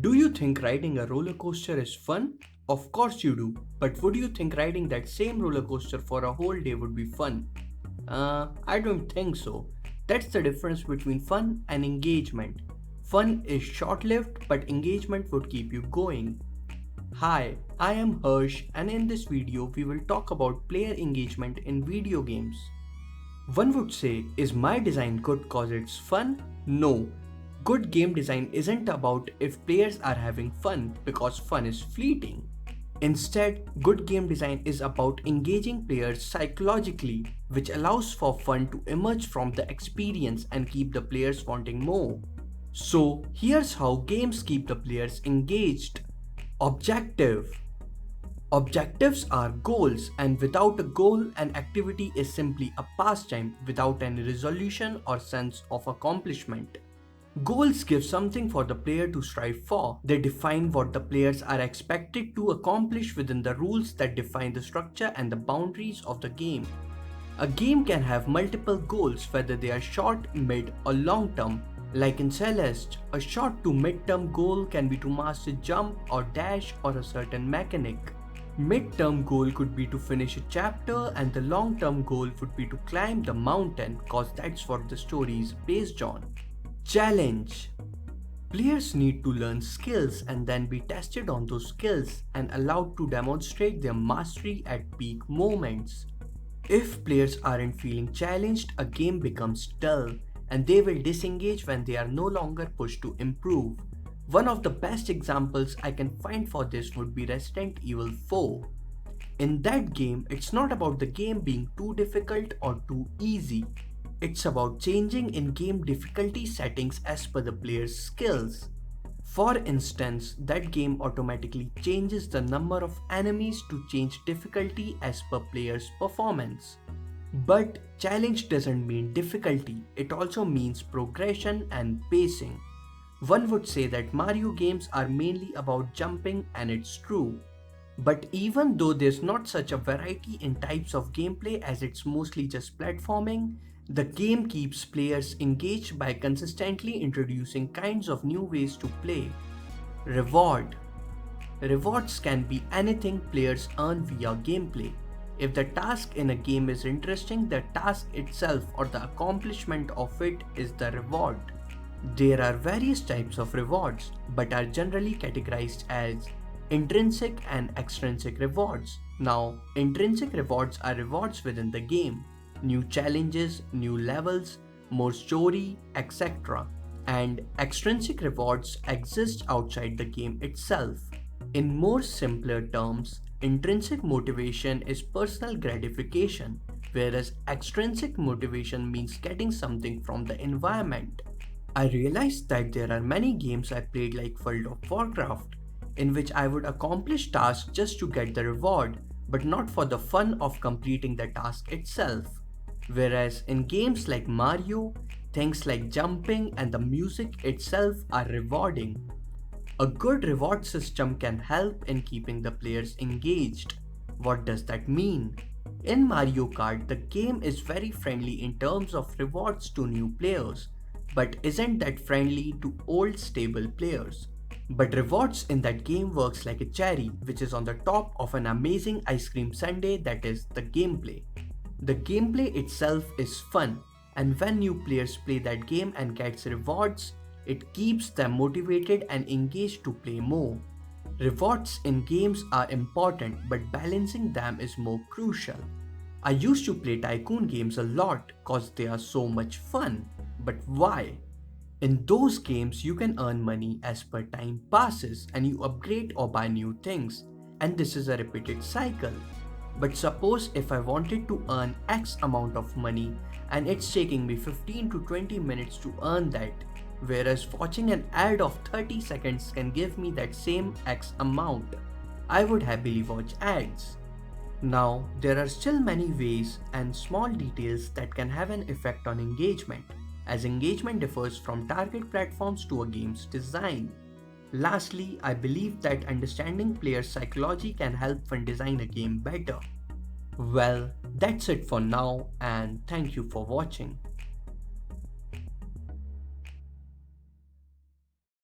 Do you think riding a roller coaster is fun? Of course you do, but would you think riding that same roller coaster for a whole day would be fun? I don't think so. That's the difference between fun and engagement. Fun is short lived, but engagement would keep you going. Hi, I am Harsh, and in this video, we will talk about player engagement in video games. One would say, is my design good cause it's fun? No. Good game design isn't about if players are having fun because fun is fleeting. Instead, good game design is about engaging players psychologically, which allows for fun to emerge from the experience and keep the players wanting more. So, here's how games keep the players engaged. Objective. Objectives are goals, and without a goal, an activity is simply a pastime without any resolution or sense of accomplishment. Goals give something for the player to strive for. They define what the players are expected to accomplish within the rules that define the structure and the boundaries of the game. A game can have multiple goals, whether they are short, mid, or long term. Like in Celeste, a short to mid-term goal can be to master jump or dash or a certain mechanic. Mid-term goal could be to finish a chapter, and the long-term goal would be to climb the mountain, cause that's what the story is based on. Challenge. Players need to learn skills and then be tested on those skills and allowed to demonstrate their mastery at peak moments. If players aren't feeling challenged, a game becomes dull, and they will disengage when they are no longer pushed to improve. One of the best examples I can find for this would be Resident Evil 4. In that game, it's not about the game being too difficult or too easy. It's about changing in-game difficulty settings as per the player's skills. For instance, that game automatically changes the number of enemies to change difficulty as per player's performance. But challenge doesn't mean difficulty, it also means progression and pacing. One would say that Mario games are mainly about jumping, and it's true. But even though there's not such a variety in types of gameplay as it's mostly just platforming, the game keeps players engaged by consistently introducing kinds of new ways to play. Reward. Rewards can be anything players earn via gameplay. If the task in a game is interesting, the task itself or the accomplishment of it is the reward. There are various types of rewards, but are generally categorized as intrinsic and extrinsic rewards. Now, intrinsic rewards are rewards within the game. New challenges, new levels, more story, etc. And extrinsic rewards exist outside the game itself. In more simpler terms, intrinsic motivation is personal gratification, whereas extrinsic motivation means getting something from the environment. I realized that there are many games I played like World of Warcraft, in which I would accomplish tasks just to get the reward, but not for the fun of completing the task itself. Whereas in games like Mario, things like jumping and the music itself are rewarding. A good reward system can help in keeping the players engaged. What does that mean? In Mario Kart, the game is very friendly in terms of rewards to new players, but isn't that friendly to old stable players. But rewards in that game works like a cherry, which is on the top of an amazing ice cream sundae, that is the gameplay. The gameplay itself is fun, and when new players play that game and gets rewards, it keeps them motivated and engaged to play more. Rewards in games are important, but balancing them is more crucial. I used to play tycoon games a lot cause they are so much fun. But why? In those games, you can earn money as per time passes and you upgrade or buy new things, and this is a repeated cycle. But suppose if I wanted to earn X amount of money and it's taking me 15 to 20 minutes to earn that, whereas watching an ad of 30 seconds can give me that same X amount, I would happily watch ads. Now, there are still many ways and small details that can have an effect on engagement, as engagement differs from target platforms to a game's design. Lastly, I believe that understanding player psychology can help one design a game better. Well, that's it for now, and thank you for watching.